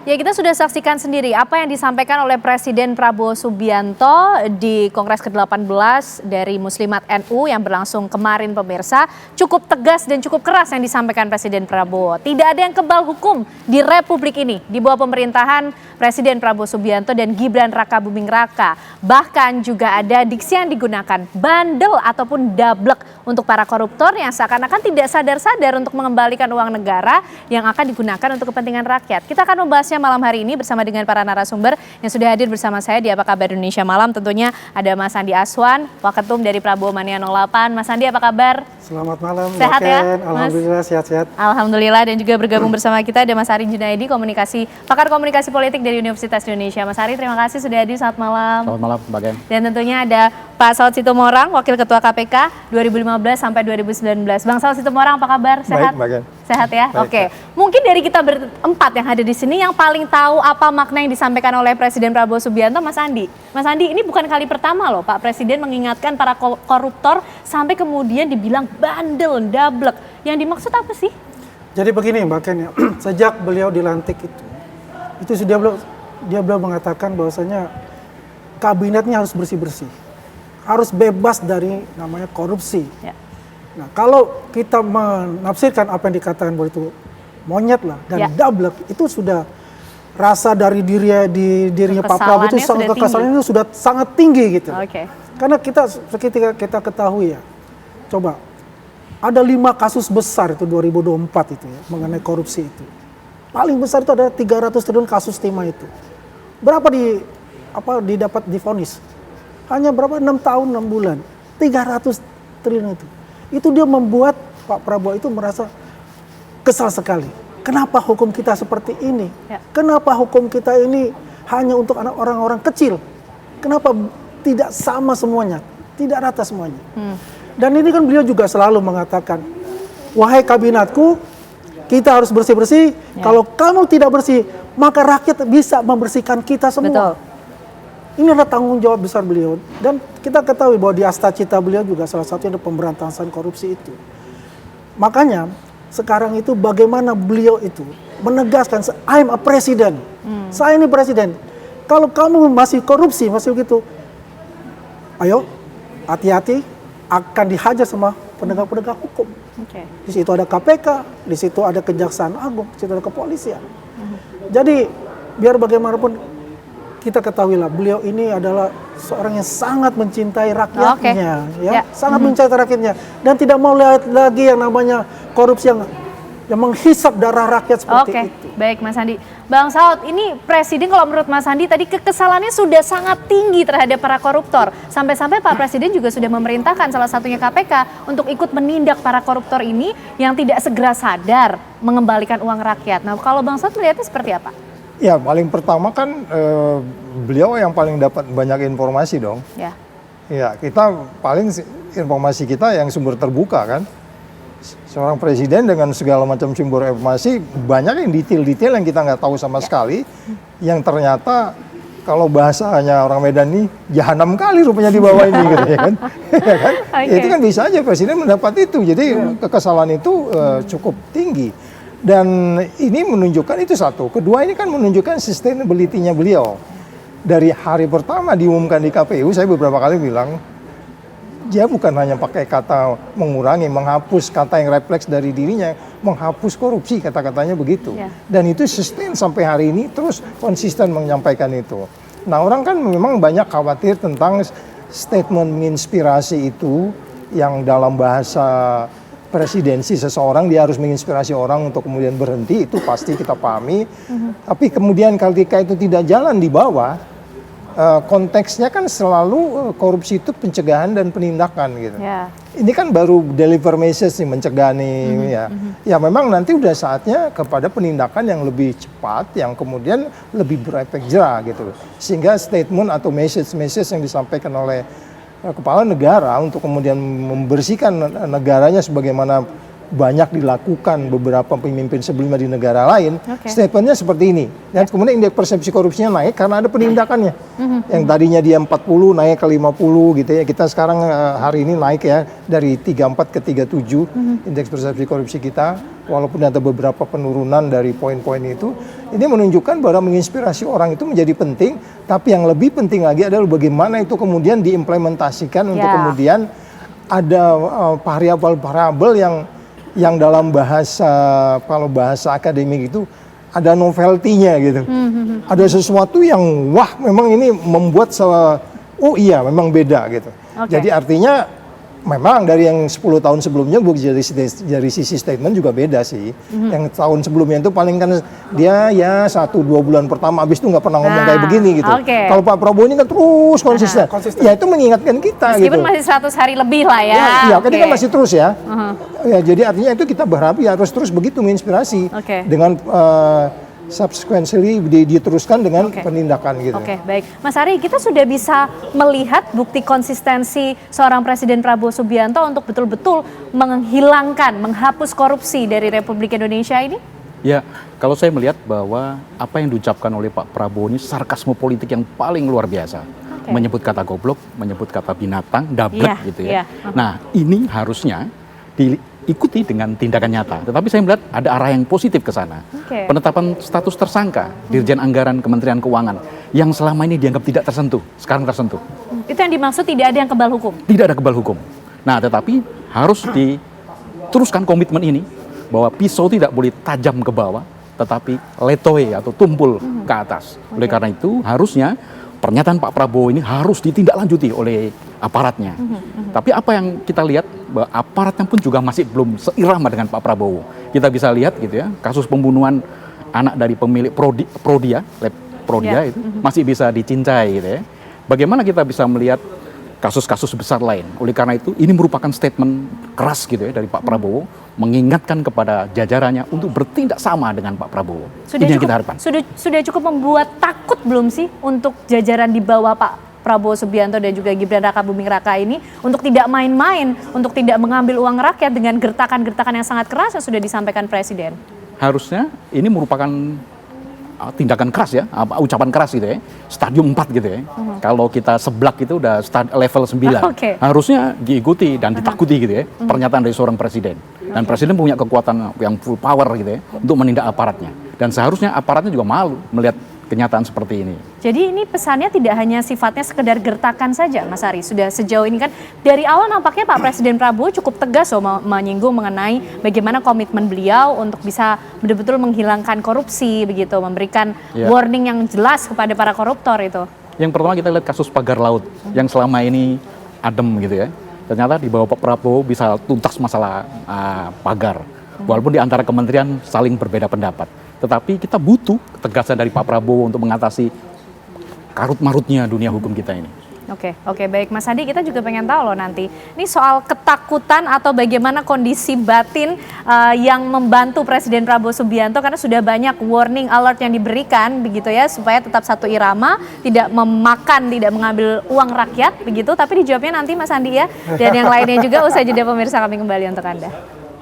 Ya, kita sudah saksikan sendiri apa yang disampaikan oleh Presiden Prabowo Subianto di Kongres ke-18 dari Muslimat NU yang berlangsung kemarin, pemirsa. Cukup tegas dan cukup keras yang disampaikan Presiden Prabowo. Tidak ada yang kebal hukum di Republik ini di bawah pemerintahan Presiden Prabowo Subianto dan Gibran Rakabuming Raka. Bahkan juga ada diksi yang digunakan, bandel ataupun dablek untuk para koruptor yang seakan-akan tidak sadar-sadar untuk mengembalikan uang negara yang akan digunakan untuk kepentingan rakyat. Kita akan membahasnya malam hari ini bersama dengan para narasumber yang sudah hadir bersama saya di Apa Kabar Indonesia Malam. Tentunya ada Mas Andi Aswan, Waketum dari Prabowo Mania 08. Mas Andi, apa kabar? Selamat malam, sehat Mbak ya, Ken. Alhamdulillah sehat-sehat. Alhamdulillah, dan juga bergabung bersama kita ada Mas Ari Junaidi, pakar komunikasi politik dari Universitas Indonesia. Mas Ari, terima kasih sudah hadir, selamat malam. Selamat malam, Mbak Ken. Dan tentunya ada Pak Saud Sitomorang, Wakil Ketua KPK 2015 sampai 2019. Bang Saud Sitomorang, apa kabar? Sehat? Baik, Mbak Ken. Sehat ya? Baik, Oke. Mungkin dari kita berempat yang hadir di sini yang paling tahu apa makna yang disampaikan oleh Presiden Prabowo Subianto, Mas Andi. Mas Andi, ini bukan kali pertama loh Pak Presiden mengingatkan para koruptor sampai kemudian dibilang bandel, dablek. Yang dimaksud apa sih? Jadi begini Mbak Ken ya, sejak beliau dilantik itu sudah dia belum mengatakan bahwasanya kabinetnya harus bersih-bersih. Harus bebas dari namanya korupsi. Ya. Nah, kalau kita menafsirkan apa yang dikatakan bahwa itu monyet lah dan dablek, itu sudah rasa dari dirinya Pak Prabowo itu kekesalannya itu sudah sangat tinggi gitu. Karena ketika kita ketahui ya, coba ada 5 kasus besar itu 2024 itu ya mengenai korupsi itu. Paling besar itu ada 300 triliun kasus timah itu. Berapa didapat divonis? Hanya berapa? 6 tahun 6 bulan. 300 triliun itu. Itu dia membuat Pak Prabowo itu merasa kesal sekali. Kenapa hukum kita seperti ini? Ya. Kenapa hukum kita ini hanya untuk orang-orang kecil? Kenapa tidak sama semuanya? Tidak rata semuanya. Dan ini kan beliau juga selalu mengatakan, wahai kabinetku, kita harus bersih-bersih. Ya. Kalau kamu tidak bersih, maka rakyat bisa membersihkan kita semua. Betul. Ini adalah tanggung jawab besar beliau. Dan kita ketahui bahwa di Astacita beliau juga salah satunya ada pemberantasan korupsi itu. Makanya sekarang itu bagaimana beliau itu menegaskan, I'm a president. Saya ini presiden. Kalau kamu masih korupsi, masih begitu, ayo hati-hati, akan dihajar sama penegak-penegak hukum. Di situ ada KPK, di situ ada Kejaksaan Agung, di situ ada kepolisian. Jadi biar bagaimanapun kita ketahuilah, beliau ini adalah seorang yang sangat mencintai rakyatnya, sangat mencintai rakyatnya, dan tidak mau lihat lagi yang namanya korupsi yang menghisap darah rakyat seperti itu. Baik, Mas Andi. Bang Saud, ini Presiden kalau menurut Mas Andi tadi kekesalannya sudah sangat tinggi terhadap para koruptor. Sampai-sampai Pak Presiden juga sudah memerintahkan salah satunya KPK untuk ikut menindak para koruptor ini yang tidak segera sadar mengembalikan uang rakyat. Nah, kalau Bang Saud melihatnya seperti apa? Ya, paling pertama kan beliau yang paling dapat banyak informasi dong. Ya, kita paling informasi kita yang sumber terbuka kan. Seorang presiden dengan segala macam sumber informasi, banyak yang detail-detail yang kita nggak tahu sama sekali, yang ternyata kalau bahasanya orang Medan nih, jahanam kali rupanya di bawah ini gitu ya kan. Itu kan bisa aja presiden mendapat itu, jadi kekesalan itu cukup tinggi. Dan ini menunjukkan itu satu. Kedua, ini kan menunjukkan sustainability-nya beliau. Dari hari pertama diumumkan di KPU, saya beberapa kali bilang, dia bukan hanya pakai kata mengurangi, menghapus kata yang refleks dari dirinya, menghapus korupsi, kata-katanya begitu. Dan itu sustain sampai hari ini, terus konsisten menyampaikan itu. Nah, orang kan memang banyak khawatir tentang statement menginspirasi itu, yang dalam bahasa presidensi seseorang dia harus menginspirasi orang untuk kemudian berhenti, itu pasti kita pahami. Tapi kemudian ketika itu tidak jalan di bawah, konteksnya kan selalu korupsi itu pencegahan dan penindakan gitu. Ini kan baru deliver message nih, mencegah nih ya memang nanti udah saatnya kepada penindakan yang lebih cepat, yang kemudian lebih berefek jera gitu. Sehingga statement atau message yang disampaikan oleh kepala negara untuk kemudian membersihkan negaranya sebagaimana banyak dilakukan beberapa pemimpin sebelumnya di negara lain, statementnya seperti ini. Dan kemudian indeks persepsi korupsinya naik karena ada penindakannya. Yang tadinya dia 40 naik ke 50 gitu ya. Kita sekarang hari ini naik ya dari 34 ke 37 indeks persepsi korupsi kita. Walaupun ada beberapa penurunan dari poin-poin itu, ini menunjukkan bahwa menginspirasi orang itu menjadi penting. Tapi yang lebih penting lagi adalah bagaimana itu kemudian diimplementasikan untuk kemudian ada variabel-variabel yang dalam bahasa, kalau bahasa akademik itu ada novelty-nya gitu. Ada sesuatu yang wah memang ini membuat oh iya memang beda gitu. Jadi artinya memang dari yang 10 tahun sebelumnya dari sisi statement juga beda sih. Yang tahun sebelumnya itu paling kan dia ya 1-2 bulan pertama habis itu nggak pernah ngomong kayak begini gitu. Kalau Pak Prabowo ini kan terus konsisten. Ya itu mengingatkan kita meskipun gitu. masih 100 hari lebih lah ya. Iya, kan kan masih terus ya. Ya jadi artinya itu kita berharap ya harus terus begitu menginspirasi dengan subsequently diteruskan dengan penindakan gitu. Baik. Mas Ari, kita sudah bisa melihat bukti konsistensi seorang Presiden Prabowo Subianto untuk betul-betul menghapus korupsi dari Republik Indonesia ini? Ya, kalau saya melihat bahwa apa yang diucapkan oleh Pak Prabowo ini sarkasme politik yang paling luar biasa. Menyebut kata goblok, menyebut kata binatang, dablek gitu ya. Nah, ini harusnya diikuti dengan tindakan nyata. Tetapi saya melihat ada arah yang positif ke sana. Penetapan status tersangka Dirjen Anggaran Kementerian Keuangan yang selama ini dianggap tidak tersentuh, sekarang tersentuh. Itu yang dimaksud tidak ada yang kebal hukum? Tidak ada kebal hukum. Nah, tetapi harus diteruskan komitmen ini bahwa pisau tidak boleh tajam ke bawah, tetapi letoe atau tumpul ke atas. Oleh karena itu harusnya pernyataan Pak Prabowo ini harus ditindaklanjuti oleh aparatnya. Tapi apa yang kita lihat bahwa aparatnya pun juga masih belum seirama dengan Pak Prabowo. Kita bisa lihat gitu ya, kasus pembunuhan anak dari pemilik Prodia itu masih bisa dicincai gitu ya. Bagaimana kita bisa melihat kasus-kasus besar lain? Oleh karena itu ini merupakan statement keras gitu ya dari Pak Prabowo, mengingatkan kepada jajarannya untuk bertindak sama dengan Pak Prabowo. Ini yang kita harapkan. Sudah cukup membuat takut belum sih untuk jajaran di bawah Pak Prabowo Subianto dan juga Gibran Raka Buming Raka ini untuk tidak main-main, untuk tidak mengambil uang rakyat dengan gertakan-gertakan yang sangat keras yang sudah disampaikan Presiden? Harusnya ini merupakan tindakan keras ya, ucapan keras gitu ya, stadium 4 gitu ya. Kalau kita seblak itu udah level 9. Harusnya diikuti dan ditakuti gitu ya, pernyataan dari seorang presiden. Dan presiden punya kekuatan yang full power gitu ya, untuk menindak aparatnya. Dan seharusnya aparatnya juga malu melihat kenyataan seperti ini. Jadi ini pesannya tidak hanya sifatnya sekedar gertakan saja, Mas Ari. Sudah sejauh ini kan dari awal nampaknya Pak Presiden Prabowo cukup tegas menyinggung mengenai bagaimana komitmen beliau untuk bisa betul-betul menghilangkan korupsi begitu, memberikan warning yang jelas kepada para koruptor itu. Yang pertama kita lihat kasus pagar laut yang selama ini adem gitu ya. Ternyata di bawah Pak Prabowo bisa tuntas masalah pagar. Walaupun di antara kementerian saling berbeda pendapat. Tetapi kita butuh ketegasan dari Pak Prabowo untuk mengatasi karut-marutnya dunia hukum kita ini. Oke, baik Mas Adi, kita juga pengen tahu loh nanti. Ini soal ketakutan atau bagaimana kondisi batin yang membantu Presiden Prabowo Subianto karena sudah banyak warning alert yang diberikan begitu ya supaya tetap satu irama, tidak memakan, tidak mengambil uang rakyat begitu. Tapi dijawabnya nanti Mas Andi ya. Dan yang lainnya juga usai jeda pemirsa kami kembali untuk Anda.